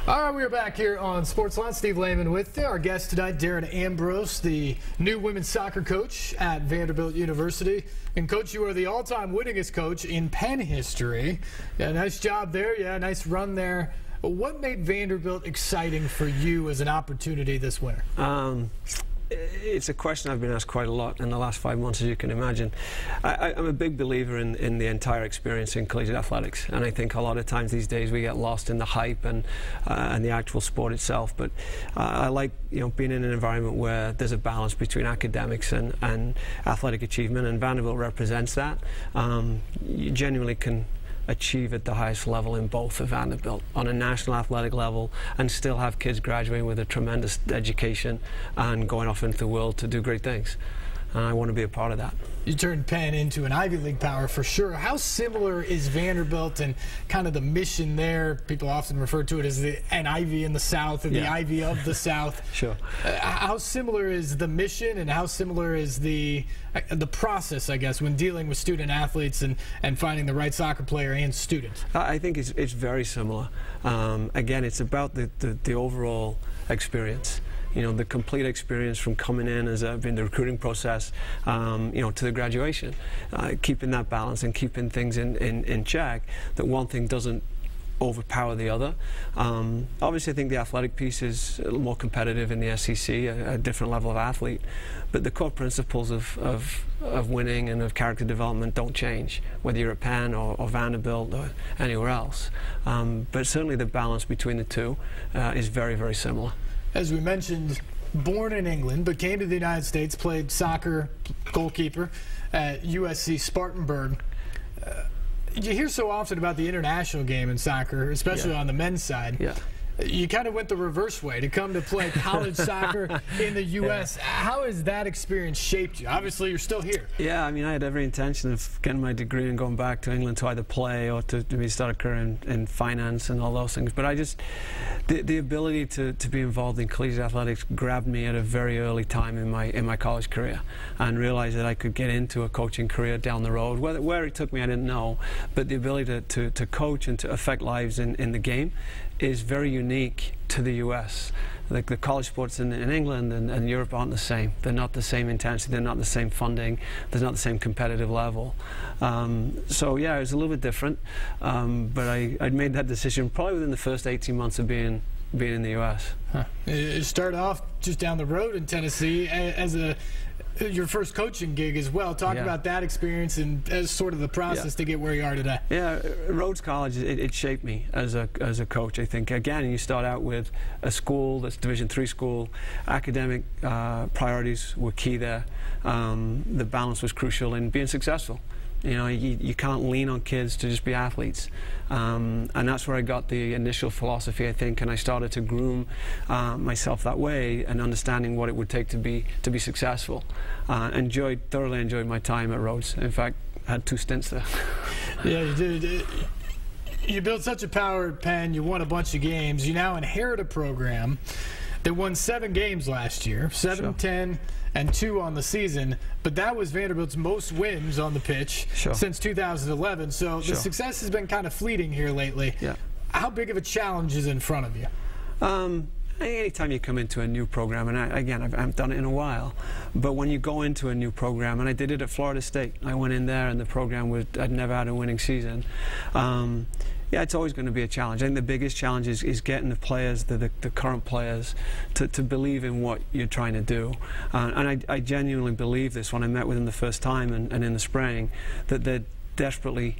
All right, we're back here on SportsLine. Steve Layman with our guest tonight, Darren Ambrose, the new women's soccer coach at Vanderbilt University. And, Coach, you are the all-time winningest coach in Penn history. Yeah, nice job there. Yeah, nice run there. What made Vanderbilt exciting for you as an opportunity this winter? It's a question I've been asked quite a lot in the last 5 months, as you can imagine. I'm a big believer in the entire experience in collegiate athletics, and I think a lot of times these days we get lost in the hype and the actual sport itself. But I like being in an environment where there's a balance between academics and athletic achievement, and Vanderbilt represents that. You genuinely can achieve at the highest level in both of Vanderbilt on a national athletic level and still have kids graduating with a tremendous education and going off into the world to do great things. And I want to be a part of that. You turned Penn into an Ivy League power for sure. How similar is Vanderbilt and kind of the mission there? People often refer to it as an Ivy in the South and the Ivy of the South. Sure. How similar is the mission and how similar is the process, I guess, when dealing with student athletes and finding the right soccer player and student? I think it's very similar. Again, it's about the overall experience. The complete experience from coming in in the recruiting process, to the graduation, keeping that balance and keeping things in check, that one thing doesn't overpower the other. Obviously, I think the athletic piece is a little more competitive in the SEC, a different level of athlete, but the core principles of winning and of character development don't change, whether you're at Penn or Vanderbilt or anywhere else. But certainly the balance between the two is very, very similar. As we mentioned, born in England, but came to the United States, played soccer, goalkeeper at USC Spartanburg. You hear so often about the international game in soccer, especially on the men's side. Yeah. You kind of went the reverse way to come to play college soccer in the U.S. Yeah. How has that experience shaped you? Obviously, you're still here. Yeah, I mean, I had every intention of getting my degree and going back to England to either play or to maybe start a career in finance and all those things. But I just, the ability to be involved in collegiate athletics grabbed me at a very early time in my college career, and realized that I could get into a coaching career down the road. Where it took me, I didn't know, but the ability to coach and to affect lives in the game is very unique to the U.S. Like the college sports in England and Europe aren't the same. They're not the same intensity, they're not the same funding, there's not the same competitive level. So yeah, it was a little bit different, but I'd made that decision probably within the first 18 months of being in the U.S. Huh. You started off just down the road in Tennessee as your first coaching gig as well. Talk about that experience and as sort of the process to get where you are today. Yeah, Rhodes College, it shaped me as a coach, I think. Again, you start out with a school that's Division III school. Academic priorities were key there. The balance was crucial in being successful. You can't lean on kids to just be athletes. And that's where I got the initial philosophy, I think, and I started to groom myself that way and understanding what it would take to be successful. Thoroughly enjoyed my time at Rhodes. In fact, I had 2 stints there. Yeah, you did. You built such a power at Penn. You won a bunch of games. You now inherit a program that won 7 games last year, 7, 10, and 2 on the season, but that was Vanderbilt's most wins on the pitch since 2011. So the success has been kind of fleeting here lately. Yeah. How big of a challenge is in front of you? Anytime you come into a new program, and I haven't done it in a while, but when you go into a new program, and I did it at Florida State. I went in there and the program I'd never had a winning season. Yeah, it's always going to be a challenge. I think the biggest challenge is getting the players, the current players, to believe in what you're trying to do. And I genuinely believe this when I met with them the first time and in the spring, that they desperately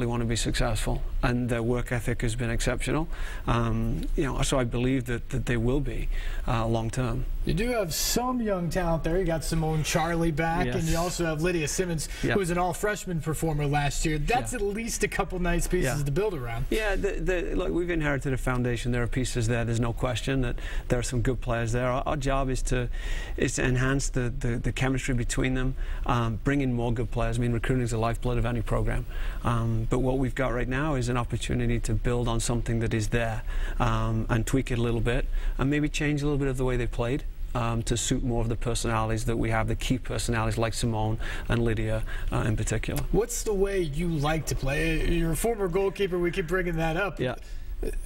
want to be successful, and their work ethic has been exceptional. So I believe that they will be long term. You do have some young talent there. You got Simone Charlie back, and you also have Lydia Simmons, who was an all-freshman performer last year. That's at least a couple nice pieces to build around. Yeah, look, we've inherited a foundation. There are pieces there. There's no question that there are some good players there. Our job is to enhance the chemistry between them, bring in more good players. I mean, recruiting is the lifeblood of any program. But what we've got right now is an opportunity to build on something that is there, and tweak it a little bit, and maybe change a little bit of the way they played. To suit more of the personalities that we have, the key personalities like Simone and Lydia in particular. What's the way you like to play? You're a former goalkeeper, we keep bringing that up. Yeah.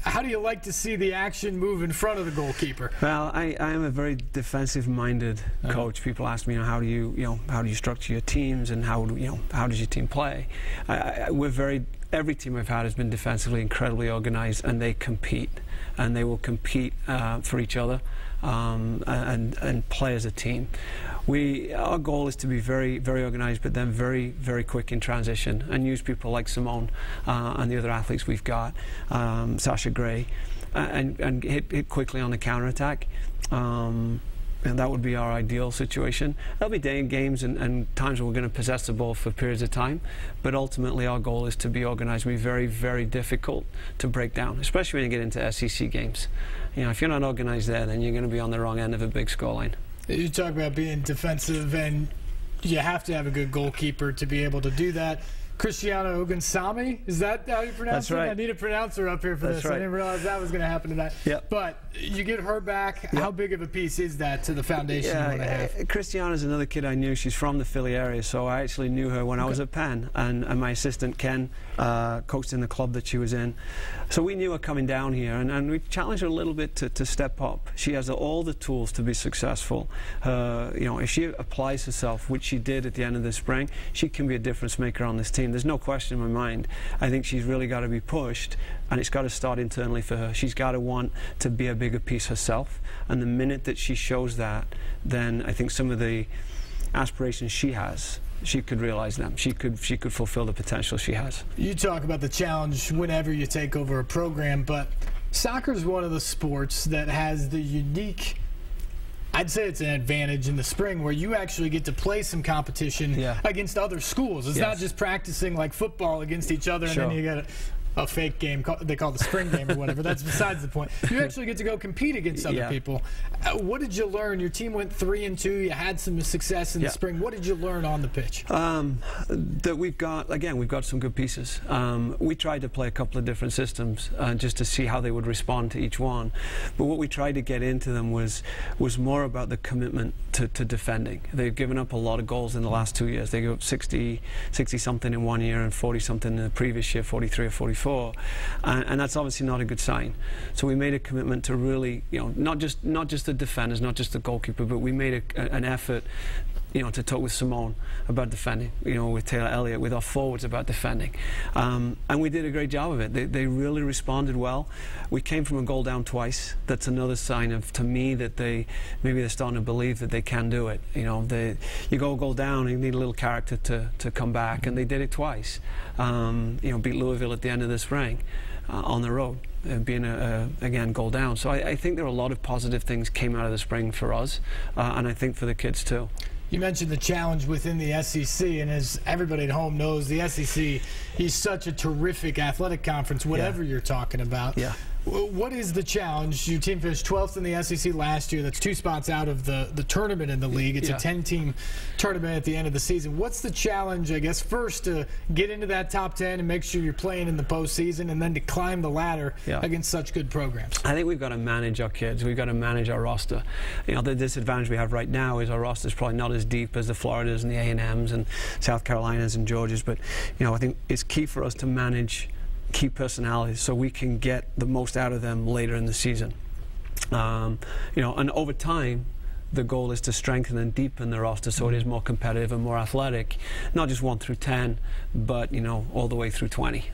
How do you like to see the action move in front of the goalkeeper? Well, I am a very defensive-minded coach. People ask me, how do you structure your teams, and how does your team play? Every team I've had has been defensively incredibly organized, and they compete, and they will compete for each other and play as a team. Our goal is to be very, very organized, but then very, very quick in transition, and use people like Simone and the other athletes we've got, Sasha Gray, and hit quickly on the counterattack. And that would be our ideal situation. There'll be games and times where we're going to possess the ball for periods of time, but ultimately our goal is to be organized. It'll be very, very difficult to break down, especially when you get into SEC games. If you're not organized there, then you're going to be on the wrong end of a big scoreline. You talk about being defensive, and you have to have a good goalkeeper to be able to do that. Cristiano Ogunsami, is that how you pronounce That's right. it? I need a pronouncer up here for this. Right. I didn't realize that was going to happen tonight. Yep. But you get her back. Yep. How big of a piece is that to the foundation you want to have? Cristiano's another kid I knew. She's from the Philly area, so I actually knew her when I was at Penn, and my assistant Ken coached in the club that she was in. So we knew her coming down here, and we challenged her a little bit to step up. She has all the tools to be successful. If she applies herself, which she did at the end of the spring, she can be a difference maker on this team. There's no question in my mind. I think she's really got to be pushed, and it's got to start internally for her. She's got to want to be a bigger piece herself, and the minute that she shows that, then I think some of the aspirations she has, she could realize them. She could fulfill the potential she has. You talk about the challenge whenever you take over a program, but soccer is one of the sports that has the unique, I'd say it's an advantage in the spring, where you actually get to play some competition against other schools. It's not just practicing like football against each other, and then you get a fake game they call the spring game or whatever. That's besides the point. You actually get to go compete against other people. What did you learn? Your team went 3-2. You had some success in the spring. What did you learn on the pitch? That we've got some good pieces. We tried to play a couple of different systems just to see how they would respond to each one. But what we tried to get into them was more about the commitment to defending. They've given up a lot of goals in the last 2 years. They gave up 60 something in 1 year and 40 something in the previous year, 43 or 44. And that's obviously not a good sign. So we made a commitment to really, not just the defenders, not just the goalkeeper, but we made an effort, to talk with Simone about defending, with Taylor Elliott, with our forwards about defending. And we did a great job of it. They really responded well. We came from a goal down twice. That's another sign of, to me, that maybe they're starting to believe that they can do it. You go a goal down, and you need a little character to come back, and they did it twice. Beat Louisville at the end of the spring on the road, being again goal down. So I think there are a lot of positive things came out of the spring for us, and I think for the kids too. You mentioned the challenge within the SEC, and as everybody at home knows, the SEC is such a terrific athletic conference, whatever you're talking about. Yeah. What is the challenge? Your team finished 12th in the SEC last year. That's 2 spots out of the tournament in the league. It's a 10-team tournament at the end of the season. What's the challenge, I guess, first to get into that top 10 and make sure you're playing in the postseason, and then to climb the ladder against such good programs? I think we've got to manage our kids. We've got to manage our roster. The disadvantage we have right now is our roster is probably not as deep as the Floridas and the A&Ms and South Carolinas and Georgias, but I think it's key for us to manage key personalities so we can get the most out of them later in the season. And over time, the goal is to strengthen and deepen the roster so it is more competitive and more athletic, not just 1 through 10, but all the way through 20,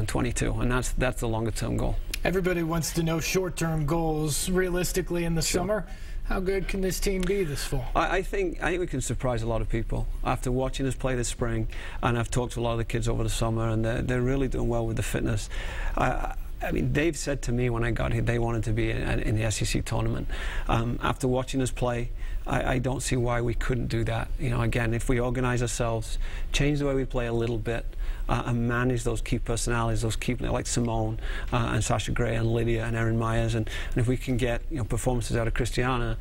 22, and that's the longer term goal. Everybody wants to know short-term goals. Realistically, in the summer, how good can this team be this fall? I think we can surprise a lot of people. After watching us play this spring, and I've talked to a lot of the kids over the summer, and they're really doing well with the fitness. I mean, they've said to me when I got here they wanted to be in the SEC tournament. After watching us play, I don't see why we couldn't do that. Again, if we organize ourselves, change the way we play a little bit, and manage those key personalities, those key like Simone and Sasha Gray and Lydia and Erin Myers, and if we can get performances out of Christiana,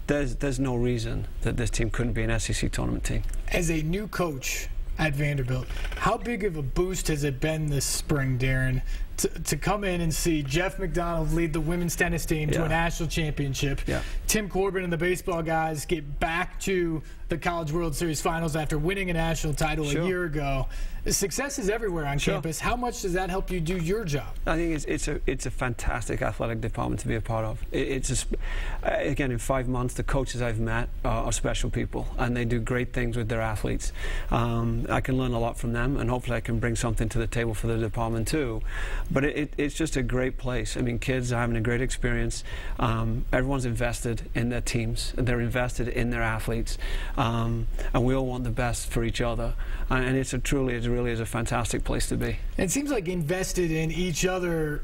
there's no reason that this team couldn't be an SEC tournament team. As a new coach at Vanderbilt, how big of a boost has it been this spring, Darren, to come in and see Jeff McDonald lead the women's tennis team to a national championship. Yeah. Tim Corbin and the baseball guys get back to the College World Series finals after winning a national title a year ago. Success is everywhere on campus. How much does that help you do your job? I think it's a fantastic athletic department to be a part of. Again, in 5 months, the coaches I've met are special people, and they do great things with their athletes. I can learn a lot from them, and hopefully I can bring something to the table for the department too. But it's just a great place. I mean, kids are having a great experience. Everyone's invested in their teams. They're invested in their athletes. And we all want the best for each other. And it really is a fantastic place to be. It seems like invested in each other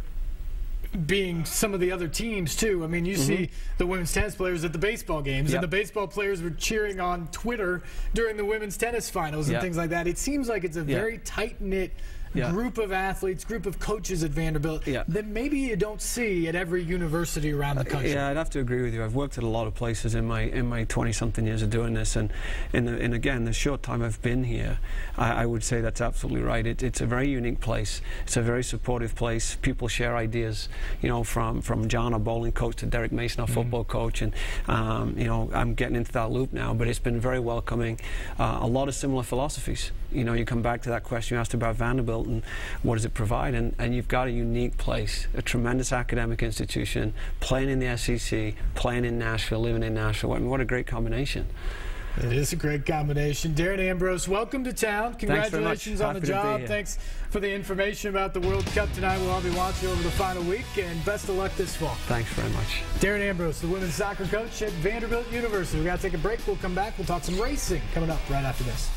being some of the other teams too. I mean, you see the women's tennis players at the baseball games, and the baseball players were cheering on Twitter during the women's tennis finals and things like that. It seems like it's a very tight-knit group of athletes, group of coaches at Vanderbilt that maybe you don't see at every university around the country. Yeah, I'd have to agree with you. I've worked at a lot of places in my 20-something years of doing this, and again, the short time I've been here, I would say that's absolutely right. It's a very unique place. It's a very supportive place. People share ideas, you know, from John, our bowling coach, to Derek Mason, our football coach, and you know, I'm getting into that loop now, but it's been very welcoming. A lot of similar philosophies. You know, you come back to that question you asked about Vanderbilt and what does it provide, and you've got a unique place, a tremendous academic institution, playing in the SEC, playing in Nashville, living in Nashville. I mean, what a great combination. It is a great combination. Darren Ambrose, welcome to town. Congratulations on the job. Thanks for the information about the World Cup tonight. We'll all be watching over the final week, and best of luck this fall. Thanks very much. Darren Ambrose, the women's soccer coach at Vanderbilt University. We've got to take a break. We'll come back. We'll talk some racing coming up right after this.